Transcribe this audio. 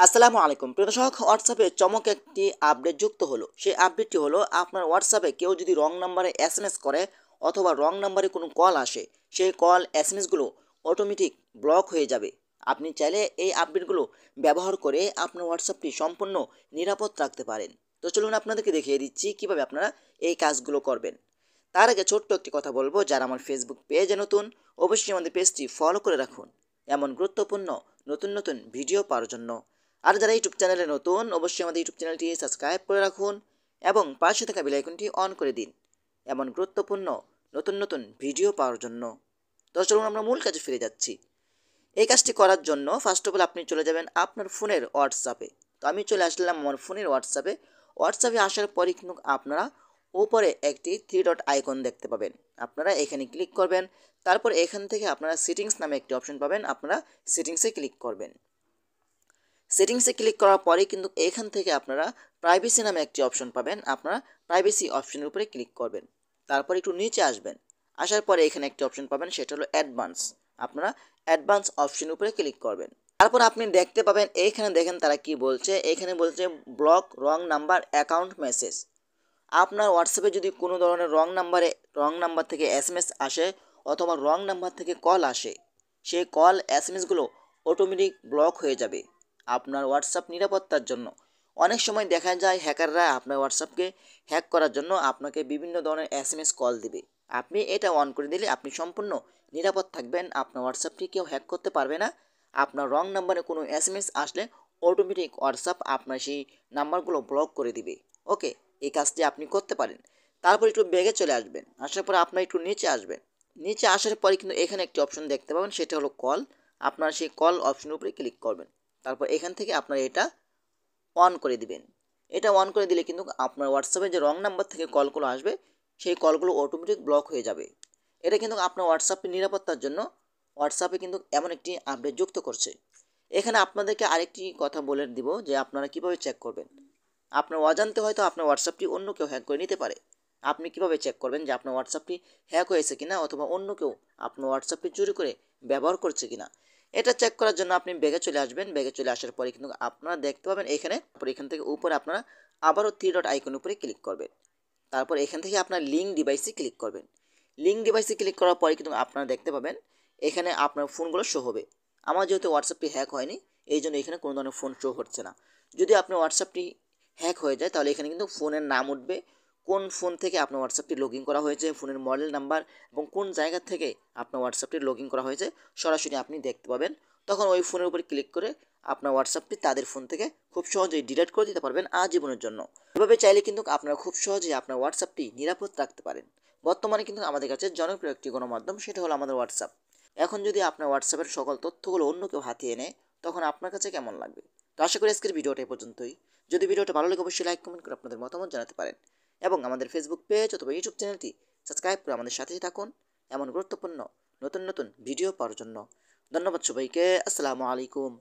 আসসালামু আলাইকুম প্রিয় দর্শক, হোয়াটসঅ্যাপে চমক একটি আপডেট যুক্ত হলো। সেই আপডেটটি হলো, আপনার হোয়াটসঅ্যাপে কেউ যদি রং নাম্বারে এসএমএস করে অথবা রং নাম্বারে কোনো কল আসে, সেই কল এসএমএসগুলো অটোমেটিক ব্লক হয়ে যাবে। আপনি চাইলে এই আপডেটগুলো ব্যবহার করে আপনার হোয়াটসঅ্যাপটি সম্পূর্ণ নিরাপদ রাখতে পারেন। তো চলুন আপনাদেরকে দেখিয়ে দিচ্ছি কিভাবে আপনারা এই কাজগুলো করবেন। তার আগে ছোট্ট একটি কথা বলবো, যারা আমার ফেসবুক পেজে নতুন, অবশ্যই আমাদের পেজটি ফলো করে রাখুন এমন গুরুত্বপূর্ণ নতুন নতুন ভিডিও পাওয়ার জন্য। আর যারা ইউটিউব চ্যানেলে নতুন, অবশ্যই আমাদের ইউটিউব চ্যানেলটি সাবস্ক্রাইব করে রাখুন এবং পাশে থাকা বেল আইকনটি অন করে দিন এমন গুরুত্বপূর্ণ নতুন নতুন ভিডিও পাওয়ার জন্য। তো চলুন আমরা মূল কাজে ফিরে যাচ্ছি। এই কাজটি করার জন্য ফার্স্ট অফ অল আপনি চলে যাবেন আপনার ফোনের হোয়াটসঅ্যাপে। তো আমি চলে আসলাম আমার ফোনের হোয়াটসঅ্যাপে। হোয়াটসঅ্যাপে আসার পরে কিন্তু আপনারা উপরে একটি থ্রি ডট আইকন দেখতে পাবেন। আপনারা এখানে ক্লিক করবেন। তারপর এখান থেকে আপনারা সেটিংস নামে একটি অপশন পাবেন, আপনারা সেটিংসে ক্লিক করবেন। সেটিংসে ক্লিক করার পরে কিন্তু এখান থেকে আপনারা প্রাইভেসি নামে একটি অপশন পাবেন, আপনারা প্রাইভেসি অপশনের উপরে ক্লিক করবেন। তারপর একটু নিচে আসবেন, আসার পরে এখানে একটি অপশন পাবেন, সেটা হলো অ্যাডভান্স। আপনারা অ্যাডভান্স অপশনের উপরে ক্লিক করবেন। তারপর আপনি দেখতে পাবেন, এইখানে দেখেন তারা কি বলছে। এখানে বলছে block wrong number account message. আপনার হোয়াটসঅ্যাপে যদি কোনো ধরনের রং নাম্বার থেকে এসএমএস আসে অথবা রং নাম্বার থেকে কল আসে, সেই কল এসএমএসগুলো অটোমেটিক ব্লক হয়ে যাবে আপনার হোয়াটসঅ্যাপ নিরাপত্তার জন্য। অনেক সময় দেখা যায় হ্যাকাররা আপনার হোয়াটসঅ্যাপকে হ্যাক করার জন্য আপনাকে বিভিন্ন ধরনের এসএমএস কল দিবে। আপনি এটা অন করে দিলে আপনি সম্পূর্ণ নিরাপদ থাকবেন, আপনার হোয়াটসঅ্যাপটি কেউ হ্যাক করতে পারবে না। আপনার রং নাম্বারে কোনো এসএমএস আসলে অটোমেটিক হোয়াটসঅ্যাপ আপনার সেই নাম্বারগুলো ব্লক করে দিবে। ওকে, এই কাজটি আপনি করতে পারেন। তারপর একটু ব্যাগে চলে আসবেন, আসার পর আপনার একটু নিচে আসবেন। নিচে আসার পরে কিন্তু এখানে একটি অপশন দেখতে পাবেন, সেটা হলো কল। আপনার সেই কল অপশনের উপরে ক্লিক করবেন। তারপর এখান থেকে আপনারা এটা অন করে দিবেন। এটা অন করে দিলে কিন্তু আপনার হোয়াটসঅ্যাপে যে রং নাম্বার থেকে কলগুলো আসবে, সেই কলগুলো অটোমেটিক ব্লক হয়ে যাবে। এটা কিন্তু আপনার হোয়াটসঅ্যাপের নিরাপত্তার জন্য হোয়াটসঅ্যাপে কিন্তু এমন একটি আপডেট যুক্ত করছে। এখানে আপনাদেরকে আরেকটি কথা বলে দিব যে আপনারা কিভাবে চেক করবেন। আপনার অজান্তে হয়তো আপনার হোয়াটসঅ্যাপটি অন্য কেউ হ্যাক করে নিতে পারে। আপনি কিভাবে চেক করবেন যে আপনার হোয়াটসঅ্যাপটি হ্যাক হয়েছে কিনা অথবা অন্য কেউ আপনার হোয়াটসঅ্যাপটি চুরি করে ব্যবহার করছে কিনা? এটা চেক করার জন্য আপনি ব্যাগে চলে আসবেন। ব্যাগে চলে আসার পরে কিন্তু আপনারা দেখতে পাবেন এখান থেকে উপরে আপনারা আবারও থ্রি ডট আইকন উপরে ক্লিক করবেন। তারপর এখান থেকে আপনার লিঙ্ক ডিভাইসে ক্লিক করবেন। লিঙ্ক ডিভাইসে ক্লিক করার পরে কিন্তু আপনারা দেখতে পাবেন এখানে আপনার ফোনগুলো শো হবে। আমার যেহেতু হোয়াটসঅ্যাপটি হ্যাক হয়নি, এই জন্য এখানে কোনো ধরনের ফোন শো হচ্ছে না। যদি আপনার হোয়াটসঅ্যাপটি হ্যাক হয়ে যায় তাহলে এখানে কিন্তু ফোনের নাম উঠবে, কোন ফোন থেকে আপনার হোয়াটসঅ্যাপটি লগ ইন করা হয়েছে, ফোনের মডেল নাম্বার এবং কোন জায়গা থেকে আপনার হোয়াটসঅ্যাপটি লগ ইন করা হয়েছে সরাসরি আপনি দেখতে পাবেন। তখন ওই ফোনের উপরে ক্লিক করে আপনার হোয়াটসঅ্যাপটি তাদের ফোন থেকে খুব সহজেই ডিলিট করে দিতে পারবেন আজীবনের জন্য। এভাবে চাইলে কিন্তু আপনারা খুব সহজেই আপনার হোয়াটসঅ্যাপটি নিরাপদ রাখতে পারেন। বর্তমানে কিন্তু আমাদের কাছে জনপ্রিয় একটি গণমাধ্যম, সেটা হলো আমাদের হোয়াটসঅ্যাপ। এখন যদি আপনার হোয়াটসঅ্যাপের সকল তথ্যগুলো অন্য কেউ হাতিয়ে নেয়, তখন আপনার কাছে কেমন লাগবে? তো আশা করি আজকের ভিডিওটা এই পর্যন্তই। যদি ভিডিওটা ভালো লাগে অবশ্যই লাইক কমেন্ট করে আপনাদের মতামত জানাতে পারেন এবং আমাদের ফেসবুক পেজ অথবা ইউটিউব চ্যানেলটি সাবস্ক্রাইব করে আমাদের সাথেই থাকুন এমন গুরুত্বপূর্ণ নতুন নতুন ভিডিও পাওয়ার জন্য। ধন্যবাদ সবাইকে। আসসালামু আলাইকুম।